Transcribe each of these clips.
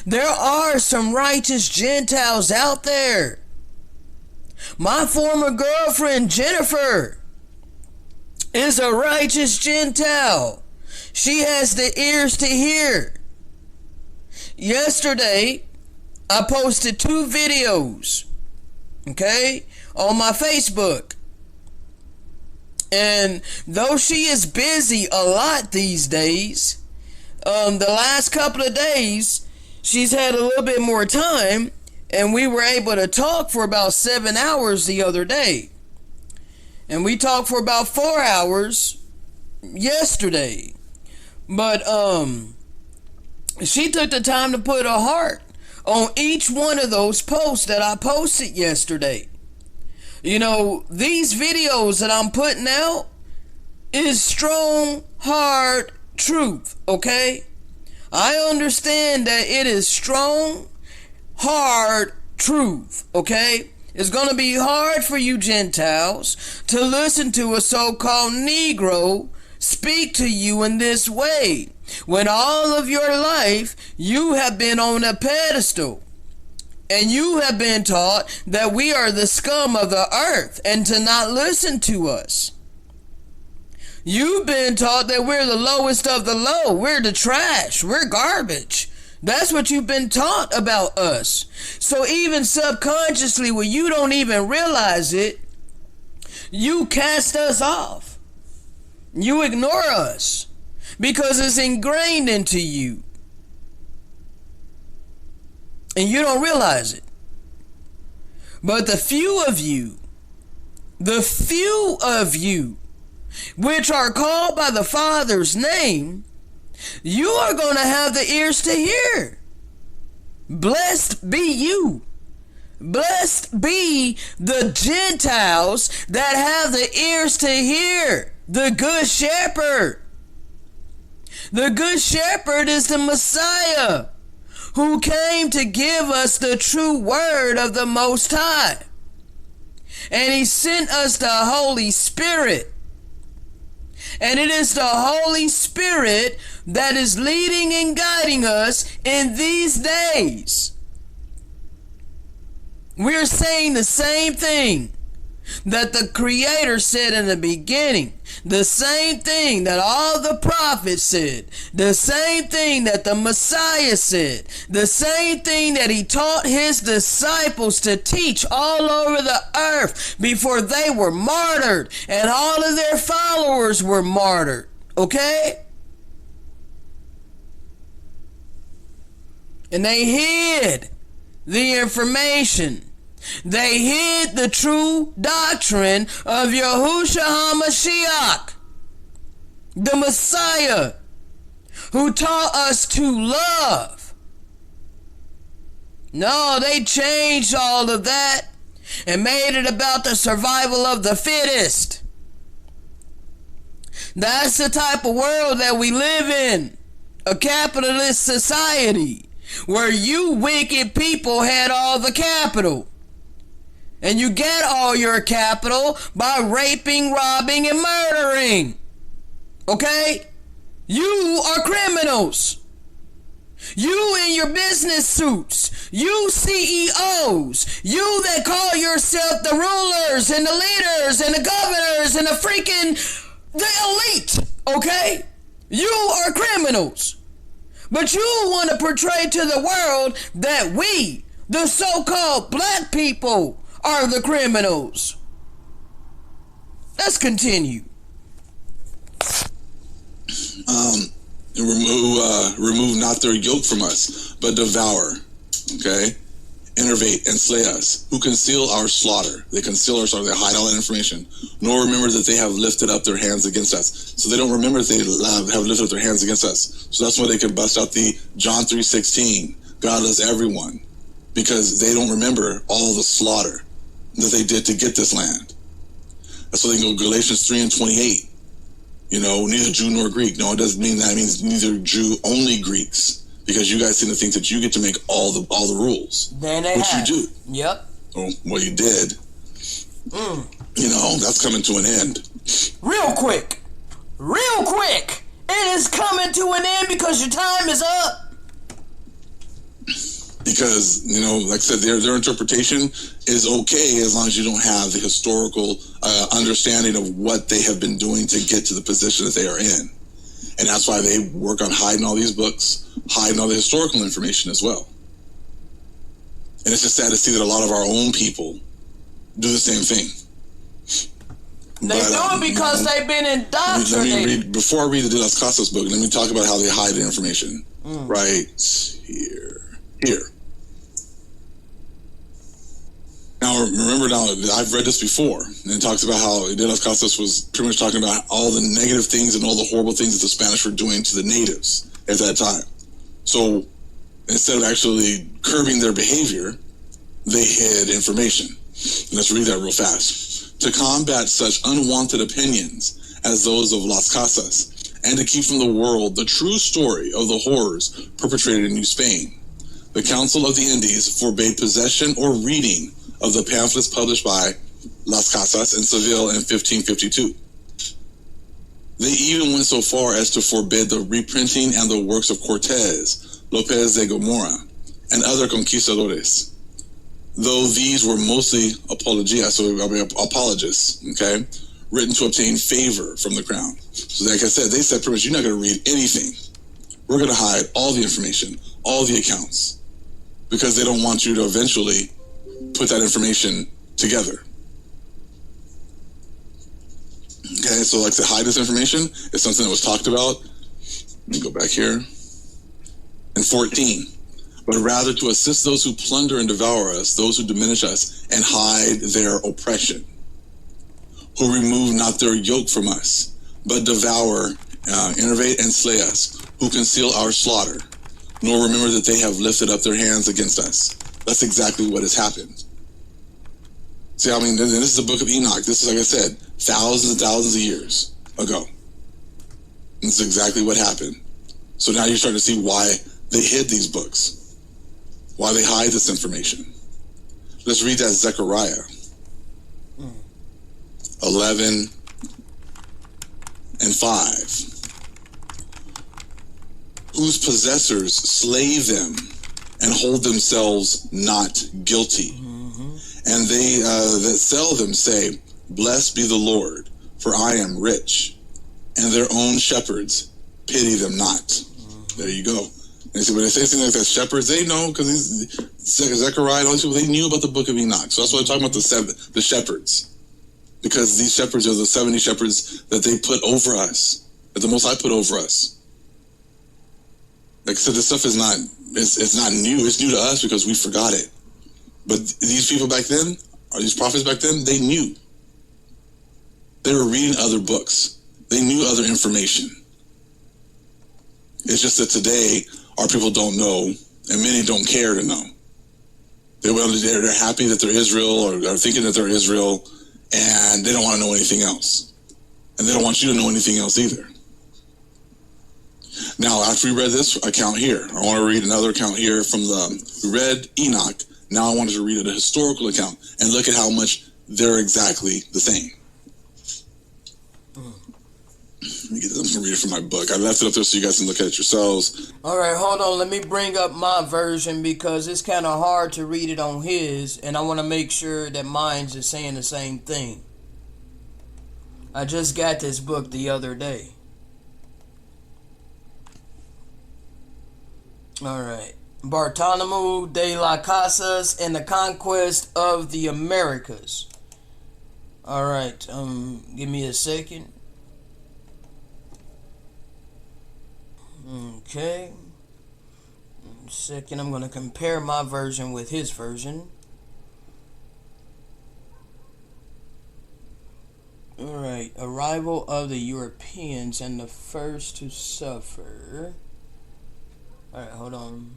There are some righteous Gentiles out there. My former girlfriend, Jennifer, is a righteous Gentile. She has the ears to hear. Yesterday, I posted 2 videos, okay, on my Facebook. And though she is busy a lot these days, the last couple of days, she's had a little bit more time, and we were able to talk for about 7 hours the other day. And we talked for about 4 hours yesterday. But she took the time to put a heart on each one of those posts that I posted yesterday. You know, these videos that I'm putting out is strong, hard truth, okay? I understand that it is strong, hard truth, okay? It's going to be hard for you Gentiles to listen to a so-called Negro speak to you in this way, when all of your life you have been on a pedestal. And you have been taught that we are the scum of the earth and to not listen to us. You've been taught that we're the lowest of the low. We're the trash. We're garbage. That's what you've been taught about us. So even subconsciously, when you don't even realize it, you cast us off. You ignore us because it's ingrained into you. And you don't realize it. But the few of you which are called by the Father's name, you are going to have the ears to hear. Blessed be you. Blessed be the Gentiles that have the ears to hear the Good Shepherd. The Good Shepherd is the Messiah, who came to give us the true word of the Most High. And he sent us the Holy Spirit. And it is the Holy Spirit that is leading and guiding us in these days. We're saying the same thing that the Creator said in the beginning, the same thing that all the prophets said, the same thing that the Messiah said, the same thing that he taught his disciples to teach all over the earth before they were martyred and all of their followers were martyred. Okay? And they hid the information. They hid the true doctrine of Yahushua HaMashiach, the Messiah, who taught us to love. No, they changed all of that and made it about the survival of the fittest. That's the type of world that we live in, a capitalist society, where you wicked people had all the capital. And you get all your capital by raping, robbing, and murdering. Okay? You are criminals. You in your business suits. You CEOs. You that call yourself the rulers and the leaders and the governors and the elite. Okay? You are criminals. But you want to portray to the world that we, the so-called black people, are the criminals. Let's continue. Remove not their yoke from us, but devour. Okay? Enervate and slay us. Who conceal our slaughter. They conceal our slaughter. They hide all that information. Nor remember that they have lifted up their hands against us. So they don't remember that they have lifted up their hands against us. So that's why they can bust out the John 3:16. God loves everyone. Because they don't remember all the slaughter that they did to get this land. That's why they can go Galatians 3:28. You know, neither Jew nor Greek. No, it doesn't mean that. It means neither Jew, only Greeks. Because you guys seem to think that you get to make all the rules. Then they which have. you do. Yep. Well, you did. You know, that's coming to an end. Real quick. It is coming to an end because your time is up. because, you know, like I said, their interpretation is okay as long as you don't have the historical understanding of what they have been doing to get to the position that they are in. And that's why they work on hiding all these books, hiding all the historical information as well. And it's just sad to see that a lot of our own people do the same thing. They do it because they've been indoctrinated. Before I read the De Las Casas book, let me talk about how they hide the information. Right here. Now, remember, I've read this before, and it talks about how De Las Casas was pretty much talking about all the negative things and all the horrible things that the Spanish were doing to the natives at that time. So, instead of actually curbing their behavior, they hid information. Let's read that real fast. To combat such unwanted opinions as those of Las Casas, and to keep from the world the true story of the horrors perpetrated in New Spain, the Council of the Indies forbade possession or reading of the pamphlets published by Las Casas in Seville in 1552. They even went so far as to forbid the reprinting and the works of Cortés, López de Gomora, and other conquistadores, though these were mostly apologists, okay, written to obtain favor from the crown. So like I said, they said pretty much, you're not going to read anything. We're going to hide all the information, all the accounts, because they don't want you to eventually put that information together. Okay, so like to hide this information is something that was talked about. Let me go back here. In 14. But rather to assist those who plunder and devour us, those who diminish us, and hide their oppression, who remove not their yoke from us, but devour, enervate, and slay us, who conceal our slaughter, nor remember that they have lifted up their hands against us. That's exactly what has happened. See, I mean, this is the book of Enoch. This is, like I said, thousands and thousands of years ago. And this is exactly what happened. So now you're starting to see why they hid these books, why they hide this information. Let's read that Zechariah 11 and 5. Whose possessors slay them and hold themselves not guilty. And they that sell them say, blessed be the Lord, for I am rich. And their own shepherds pity them not. There you go. And see, when they say something like that, shepherds, they know, because Zechariah and all these people, they knew about the book of Enoch. So that's why I'm talking about the shepherds. Because these shepherds are the 70 shepherds that they put over us, that the Most High put over us. Like I said, this stuff is not, it's not new. It's new to us because we forgot it. But these people back then, or these prophets back then, they knew. They were reading other books. They knew other information. It's just that today, our people don't know, and many don't care to know. They're happy that they're Israel, or are thinking that they're Israel, and they don't want to know anything else. And they don't want you to know anything else either. Now, after we read this account here, I want to read another account here from we read Enoch. Now I wanted to read a historical account and look at how much they're exactly the same. Let me get this. I'm going to read it from my book. I left it up there so you guys can look at it yourselves. All right, hold on. Let me bring up my version because it's kind of hard to read it on his, and I want to make sure that mine's is saying the same thing. I just got this book the other day. All right. Bartolomeu de las Casas and the Conquest of the Americas. All right. Give me a second. Okay. Second, I'm going to compare my version with his version. All right. Arrival of the Europeans and the first to suffer. All right, hold on.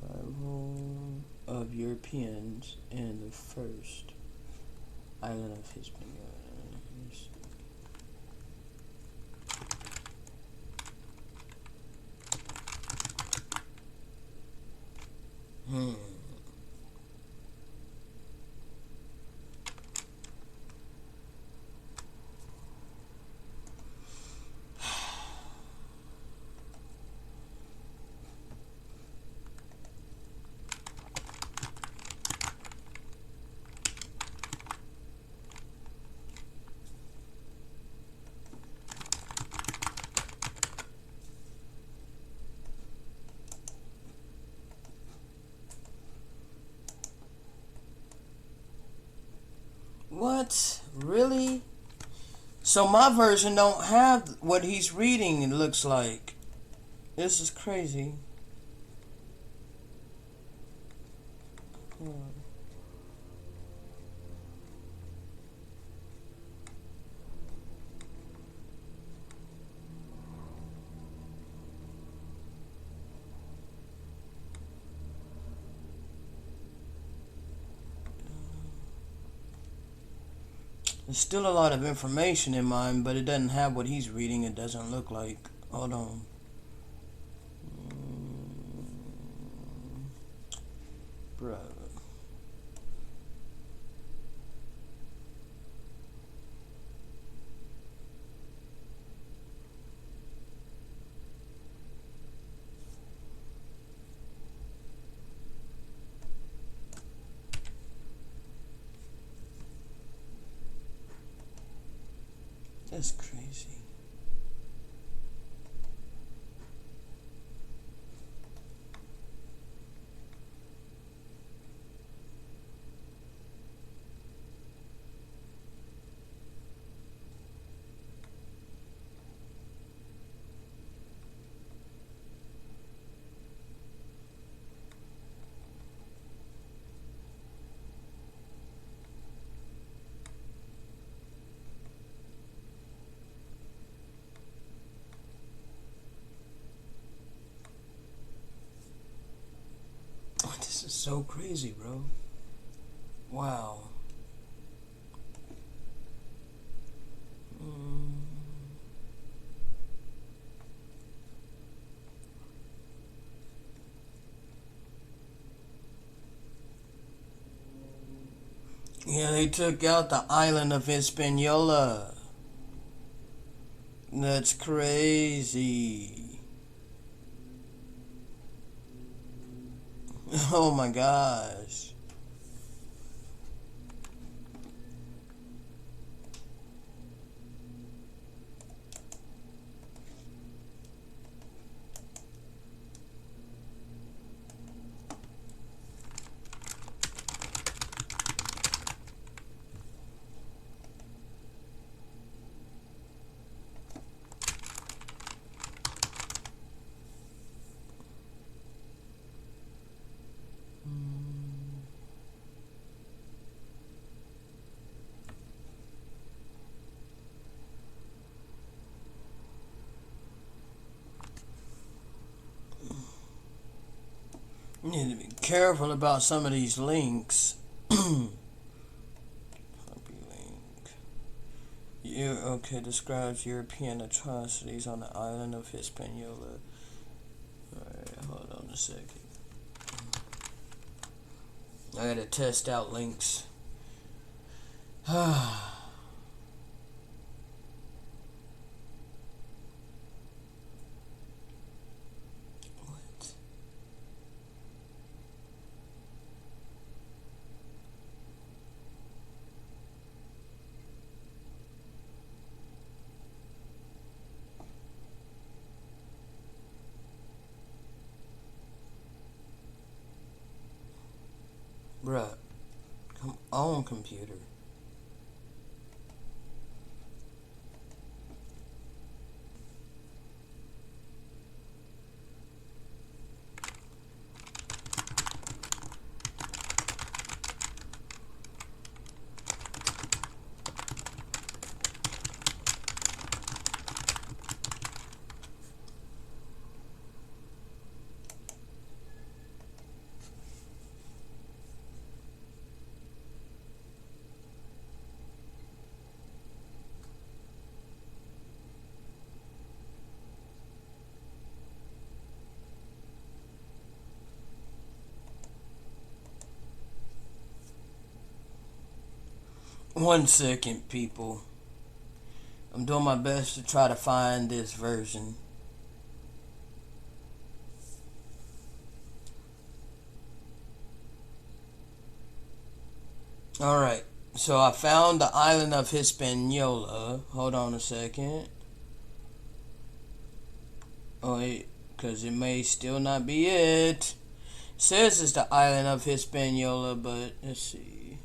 Arrival of Europeans in the first island of Hispaniola. Hmm. What? Really? So my version don't have what he's reading, it looks like. This is crazy. There's still a lot of information in mine, but it doesn't have what he's reading. It doesn't look like. Hold on. Bruh. That's crazy. This is so crazy, bro. Wow. Yeah, they took out the island of Hispaniola. That's crazy. Oh my gosh. You need to be careful about some of these links. Copy link. Describes European atrocities on the island of Hispaniola. Alright, hold on a second. I gotta test out links. What? Bruh, come on, computer. 1 second, people. I'm doing my best to try to find this version. Alright, so I found the island of Hispaniola. Hold on a second. Oh, wait, because it may still not be it. It says it's the island of Hispaniola, but let's see.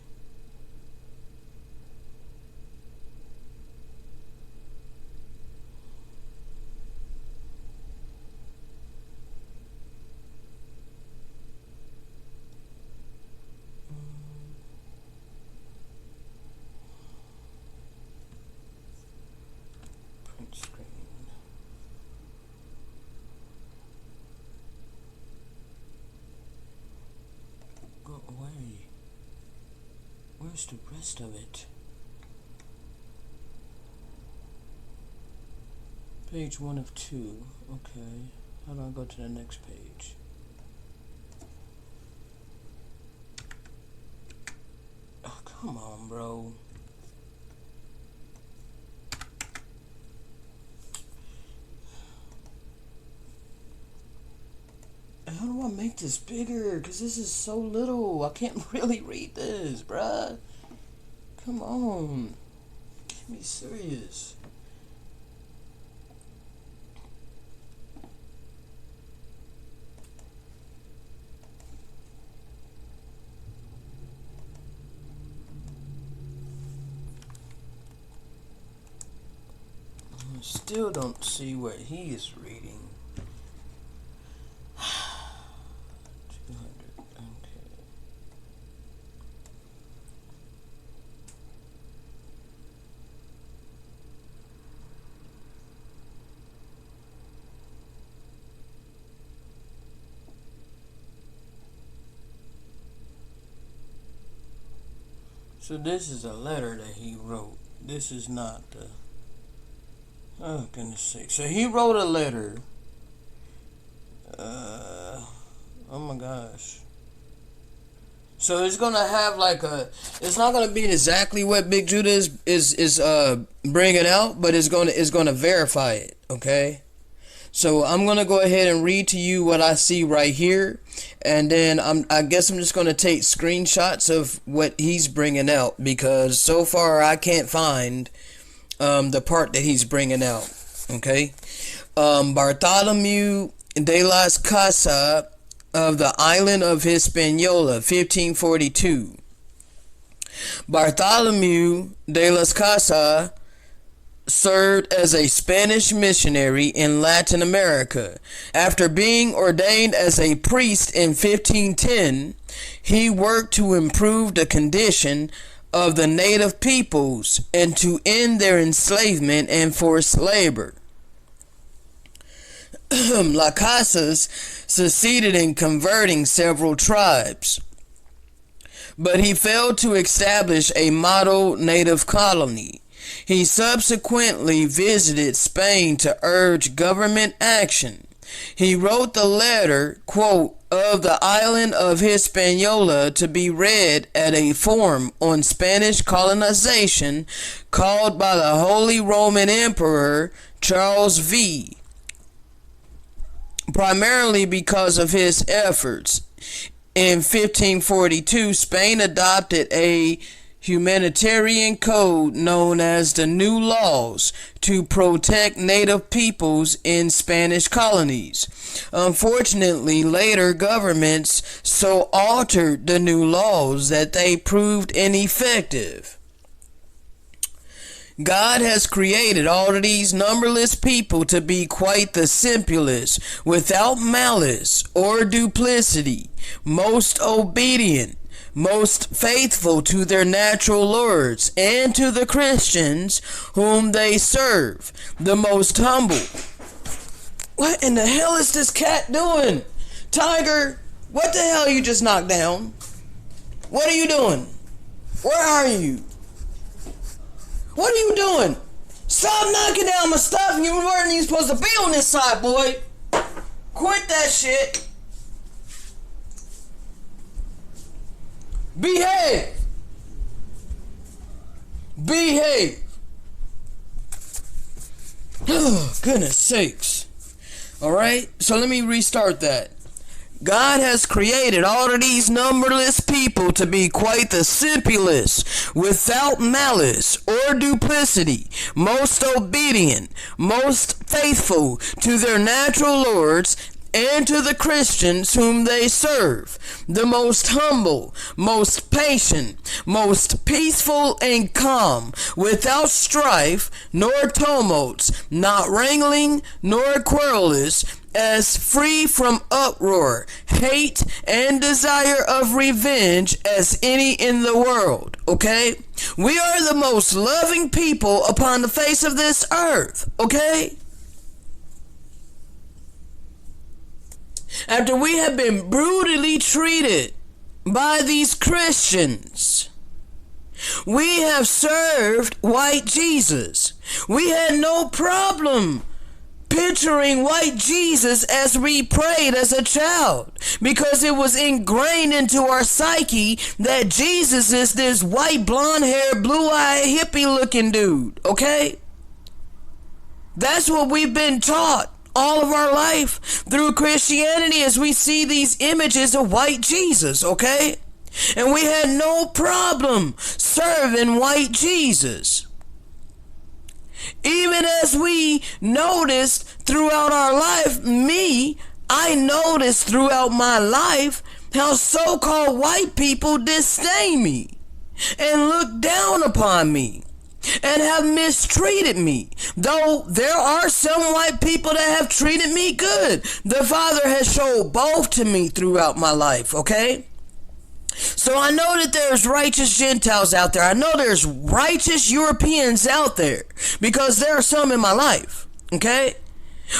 Print screen. Go away. Where's the rest of it? Page 1 of 2. Okay. How do I go to the next page? Oh, come on, bro. How do I make this bigger? Because this is so little. I can't really read this, bruh. Come on. Get me serious. I still don't see what he is reading. 200. Okay. So this is a letter that he wrote. This is not the... Oh, goodness sake. So he wrote a letter. Oh my gosh. So it's gonna have like a... It's not gonna be exactly what Big Judah is bringing out, but it's gonna verify it, okay? So I'm gonna go ahead and read to you what I see right here, and then I guess I'm just gonna take screenshots of what he's bringing out, because so far I can't find the part that he's bringing out. Okay, Bartholomew de las Casas of the island of Hispaniola, 1542. Bartholomew de las Casas served as a Spanish missionary in Latin America. After being ordained as a priest in 1510, he worked to improve the condition of the native peoples and to end their enslavement and forced labor. Las Casas succeeded in converting several tribes, but he failed to establish a model native colony. He subsequently visited Spain to urge government action. He wrote the letter, quote, of the island of Hispaniola to be read at a forum on Spanish colonization called by the Holy Roman Emperor Charles V, primarily because of his efforts. In 1542, Spain adopted a humanitarian code known as the New Laws to protect native peoples in Spanish colonies. Unfortunately, later governments so altered the new laws that they proved ineffective. God has created all of these numberless people to be quite the simplest, without malice or duplicity, most obedient, most faithful to their natural lords and to the Christians whom they serve, the most humble. What in the hell is this cat doing? Tiger, what the hell you just knocked down? What are you doing? Where are you? What are you doing? Stop knocking down my stuff. You weren't even supposed to be on this side, boy. Quit that shit. Behave. Behave. Oh, goodness sakes. Alright, so let me restart that. God has created all of these numberless people to be quite the simplest, without malice or duplicity, most obedient, most faithful to their natural lords, and to the Christians whom they serve, the most humble, most patient, most peaceful and calm, without strife nor tumults, not wrangling nor querulous, as free from uproar, hate, and desire of revenge as any in the world. Okay? We are the most loving people upon the face of this earth. Okay? After we have been brutally treated by these Christians, we have served white Jesus. We had no problem picturing white Jesus as we prayed as a child, because it was ingrained into our psyche that Jesus is this white, blonde-haired, blue-eyed, hippie-looking dude, okay? That's what we've been taught all of our life through Christianity, as we see these images of white Jesus, okay? And we had no problem serving white Jesus. Even as we noticed throughout our life, I noticed throughout my life how so-called white people disdain me and look down upon me and have mistreated me. Though there are some white people that have treated me good. The Father has showed both to me throughout my life, okay? So I know that there's righteous Gentiles out there. I know there's righteous Europeans out there, because there are some in my life, okay?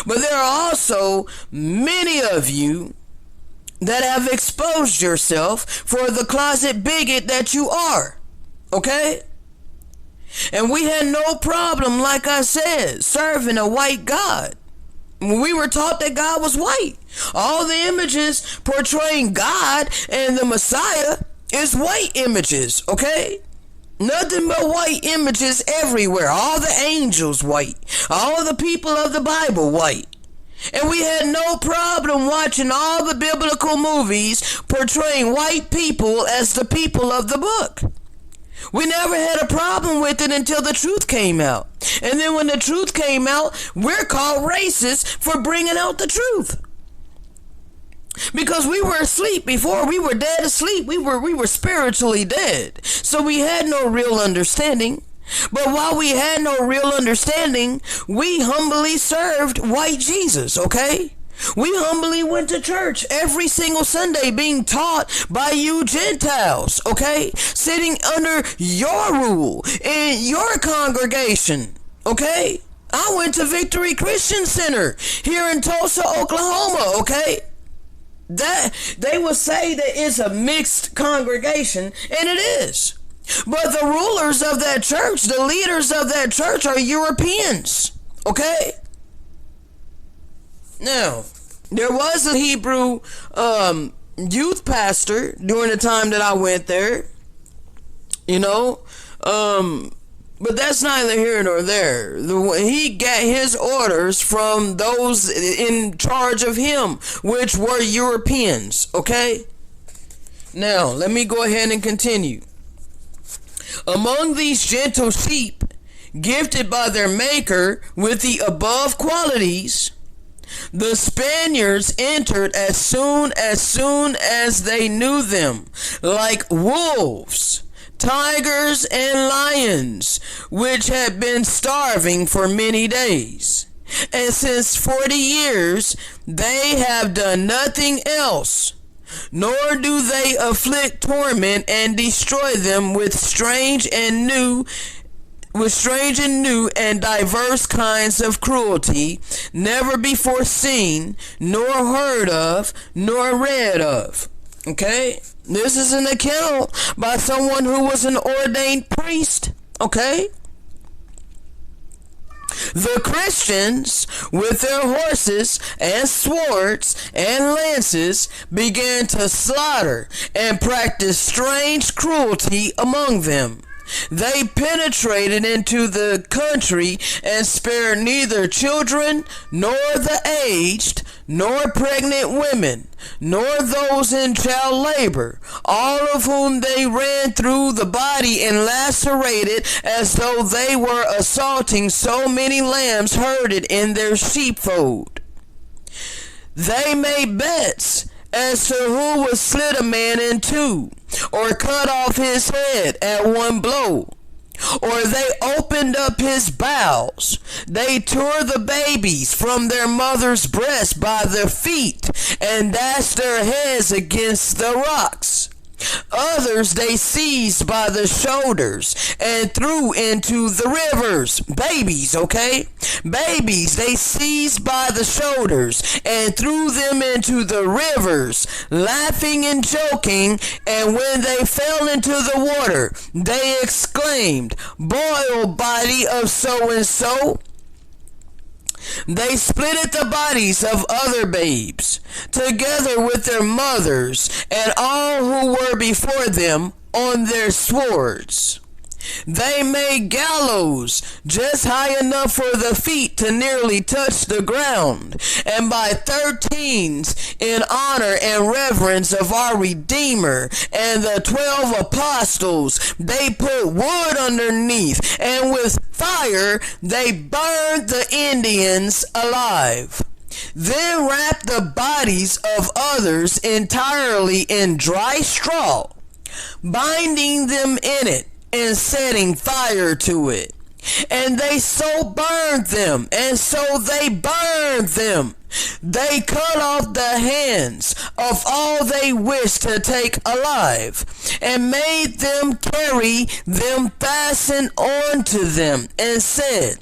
But there are also many of you that have exposed yourself for the closet bigot that you are, okay? And we had no problem, like I said, serving a white God. We were taught that God was white. All the images portraying God and the Messiah is white images, okay? Nothing but white images everywhere. All the angels white. All the people of the Bible white. And we had no problem watching all the biblical movies portraying white people as the people of the book. We never had a problem with it until the truth came out. And then when the truth came out, we're called racist for bringing out the truth. Because we were asleep before. We were dead asleep. We were spiritually dead. So we had no real understanding. But while we had no real understanding, we humbly served white Jesus, okay? We humbly went to church every single Sunday, being taught by you Gentiles, okay? Sitting under your rule in your congregation, okay? I went to Victory Christian Center here in Tulsa, Oklahoma, okay? That they will say that it's a mixed congregation, and it is. But the rulers of that church, the leaders of that church, are Europeans, okay? Now, there was a Hebrew youth pastor during the time that I went there, you know, but that's neither here nor there. He got his orders from those in charge of him, which were Europeans, okay? Now, let me go ahead and continue. Among these gentle sheep, gifted by their Maker with the above qualities, the Spaniards entered as soon as they knew them, like wolves, tigers, and lions, which had been starving for many days. And since 40 years they have done nothing else, nor do they afflict, torment, and destroy them with strange and new and diverse kinds of cruelty, never before seen, nor heard of, nor read of. Okay? This is an account by someone who was an ordained priest. Okay? The Christians, with their horses and swords and lances, began to slaughter and practice strange cruelty among them. They penetrated into the country and spared neither children, nor the aged, nor pregnant women, nor those in child labor, all of whom they ran through the body and lacerated, as though they were assaulting so many lambs herded in their sheepfold. They made bets as to who would slit a man in two, or cut off his head at one blow. Or they opened up his bowels. They tore the babies from their mother's breast by their feet, and dashed their heads against the rocks. Others they seized by the shoulders and threw into the rivers. Babies, okay? Babies they seized by the shoulders and threw them into the rivers, laughing and joking. And when they fell into the water, they exclaimed, "Boil, body of so and so." They splitted the bodies of other babes, together with their mothers, and all who were before them, on their swords. They made gallows just high enough for the feet to nearly touch the ground, and by 13s in honor and reverence of our Redeemer and the 12 apostles, they put wood underneath, and with fire they burned the Indians alive. Then wrapped the bodies of others entirely in dry straw, binding them in it, and setting fire to it. And they so burned them, and so they burned them. They cut off the hands of all they wished to take alive, and made them carry them fastened onto them, and said,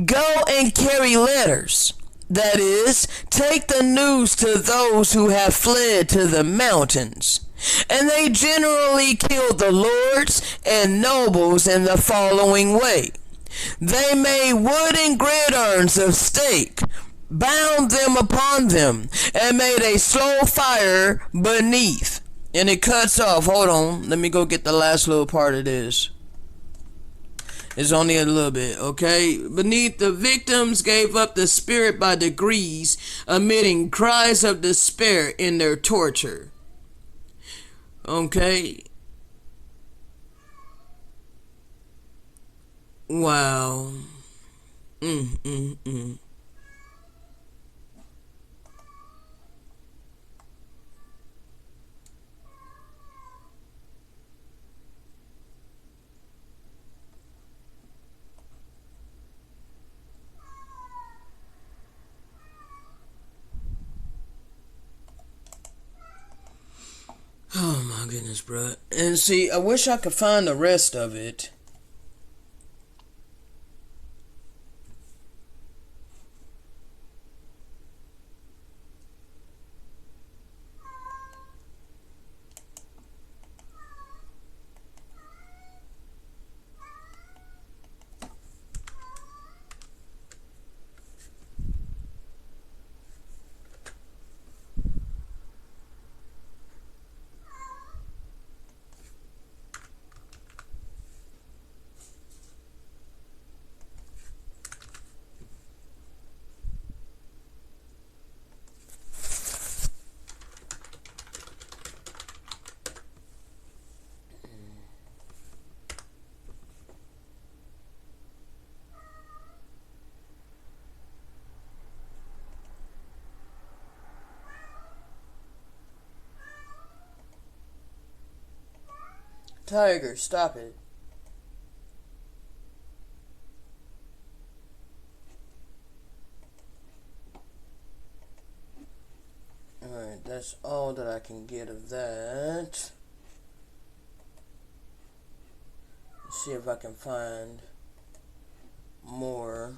"Go and carry letters." That is, take the news to those who have fled to the mountains. And they generally killed the lords and nobles in the following way. They made wooden gridirons of stake, bound them upon them, and made a slow fire beneath. And it cuts off. Hold on. Let me go get the last little part of this. It's only a little bit, okay? Beneath, the victims gave up the spirit by degrees, emitting cries of despair in their torture. Okay. Wow. Oh my goodness, bro. And see, I wish I could find the rest of it. Tiger, stop it. Alright, that's all that I can get of that. Let's see if I can find more.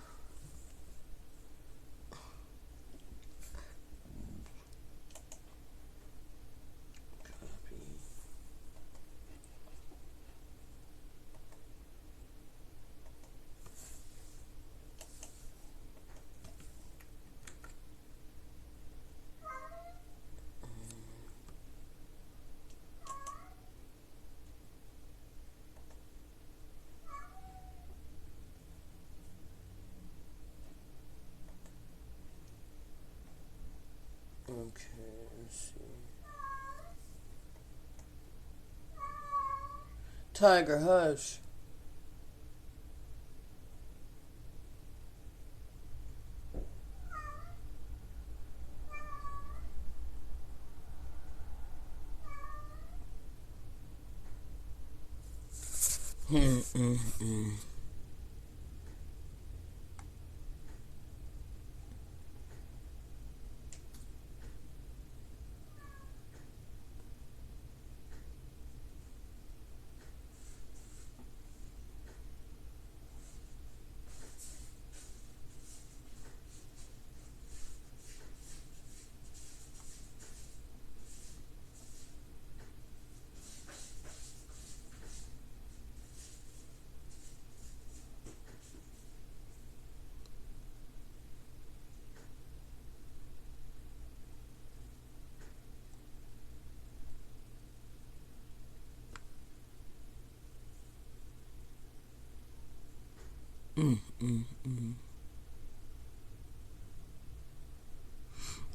Let's see. Tiger, hush.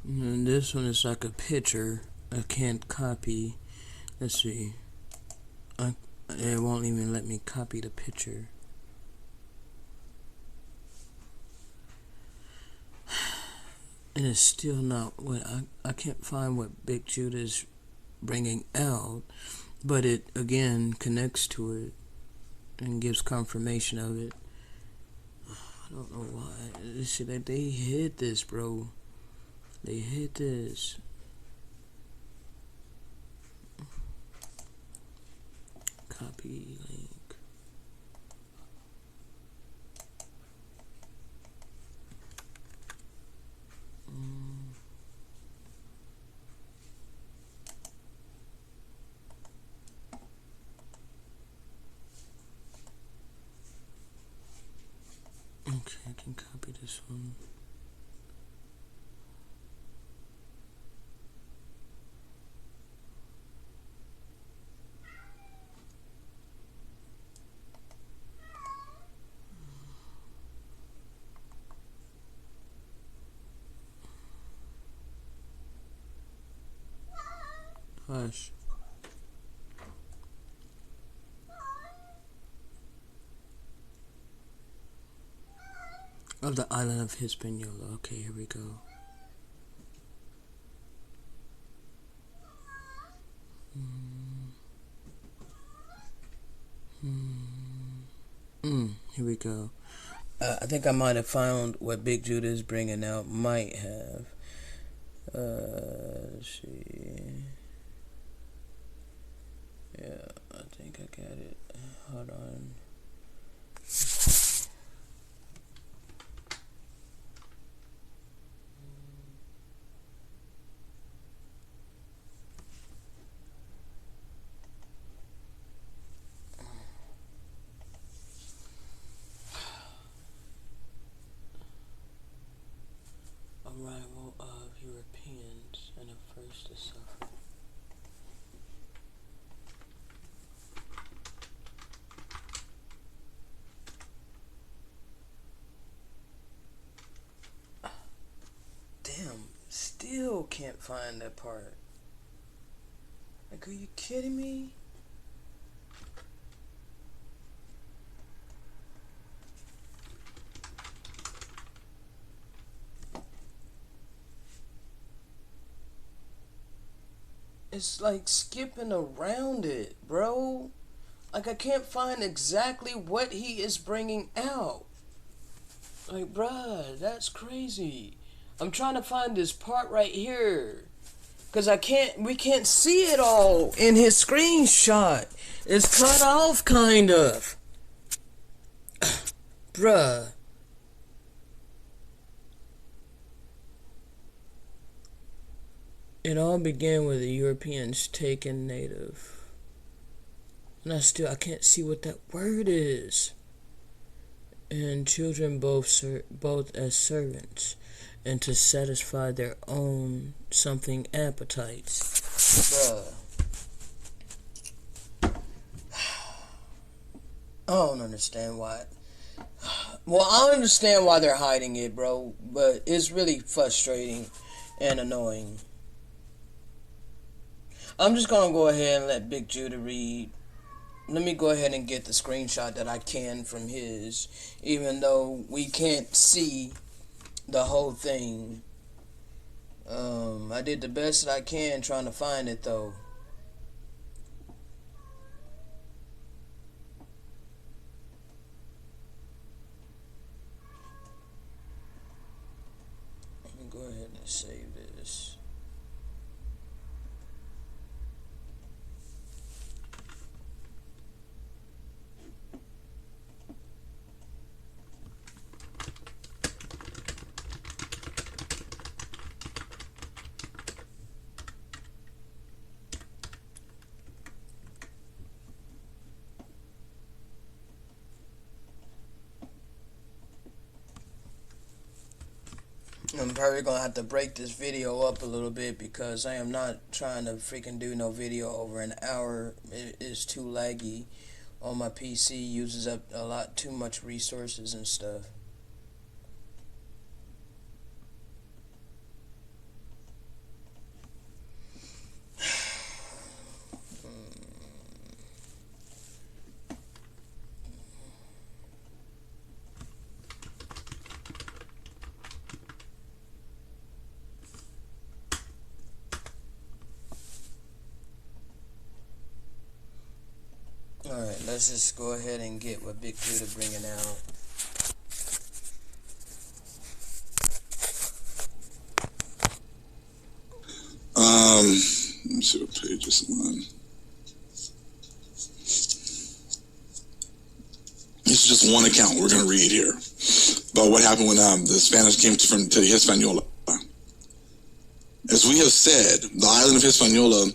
And this one is like a picture. I can't copy. Let's see. It won't even let me copy the picture. And it's still not what I can't find what Big Judah is bringing out, but it again connects to it and gives confirmation of it. I don't know why. See, they hid this, bro. They hid this. Copy link. Okay, I can copy this one. Hush. Of the island of Hispaniola. Okay, here we go. Here we go. I think I might have found what Big Judah is bringing out. Might have. Let's see. Yeah, I think I got it. Hold on. Arrival of Europeans and the first to suffer. Damn, still can't find that part. Like, are you kidding me? It's like skipping around it, bro. Like, I can't find exactly what he is bringing out. Like, bruh, that's crazy. I'm trying to find this part right here. Because we can't see it all in his screenshot. It's cut off, kind of. Bruh. It all began with the Europeans taking native. And I can't see what that word is. And children both as servants, and to satisfy their own something appetites. Bruh. I don't understand why. Well, I understand why they're hiding it, bro, but it's really frustrating and annoying. I'm just gonna go ahead and let Big Judah read. Let me go ahead and get the screenshot that I can from his, even though we can't see the whole thing. I did the best that I can trying to find it though. Let me go ahead and save this. I'm probably gonna have to break this video up a little bit because I am not trying to freaking do no video over an hour. It is too laggy on my PC, uses up a lot too much resources and stuff. Alright, let's just go ahead and get what Big Judah bringing out. Let me see what page this is on. This is just one account we're going to read here about what happened when the Spanish came to Hispaniola. As we have said, the island of Hispaniola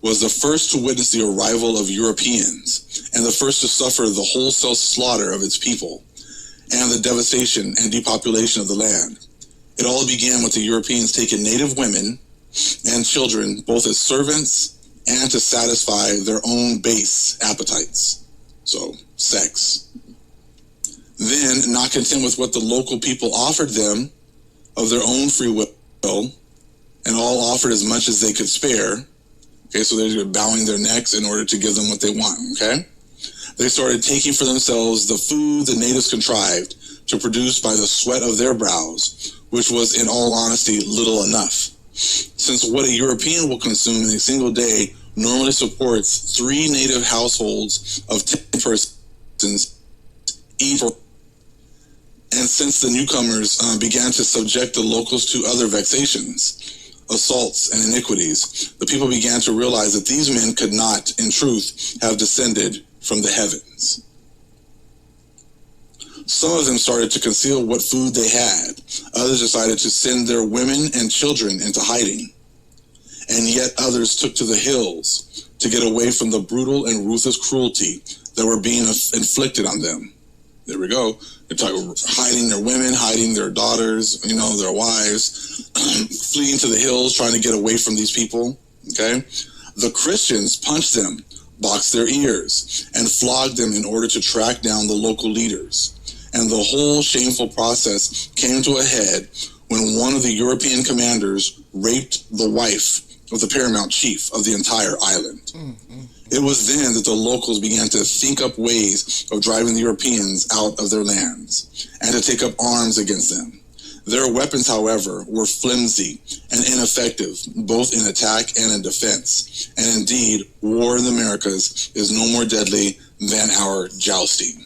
was the first to witness the arrival of Europeans and the first to suffer the wholesale slaughter of its people and the devastation and depopulation of the land. It all began with the Europeans taking native women and children both as servants and to satisfy their own base appetites. So, sex. Then, not content with what the local people offered them of their own free will, and all offered as much as they could spare. Okay, so they're bowing their necks in order to give them what they want, okay? They started taking for themselves the food the natives contrived to produce by the sweat of their brows, which was, in all honesty, little enough. Since what a European will consume in a single day normally supports 3 native households of 10 persons each. And since the newcomers began to subject the locals to other vexations, assaults, and iniquities, the people began to realize that these men could not, in truth, have descended from the heavens. Some of them started to conceal what food they had. Others decided to send their women and children into hiding. And yet others took to the hills to get away from the brutal and ruthless cruelty that were being inflicted on them. There we go. They're hiding their women, hiding their daughters, their wives, fleeing to the hills, trying to get away from these people. Okay? The Christians punched them, boxed their ears, and flogged them in order to track down the local leaders. And the whole shameful process came to a head when one of the European commanders raped the wife of the paramount chief of the entire island. It was then that the locals began to think up ways of driving the Europeans out of their lands and to take up arms against them. Their weapons, however, were flimsy and ineffective, both in attack and in defense. And indeed, war in the Americas is no more deadly than our jousting.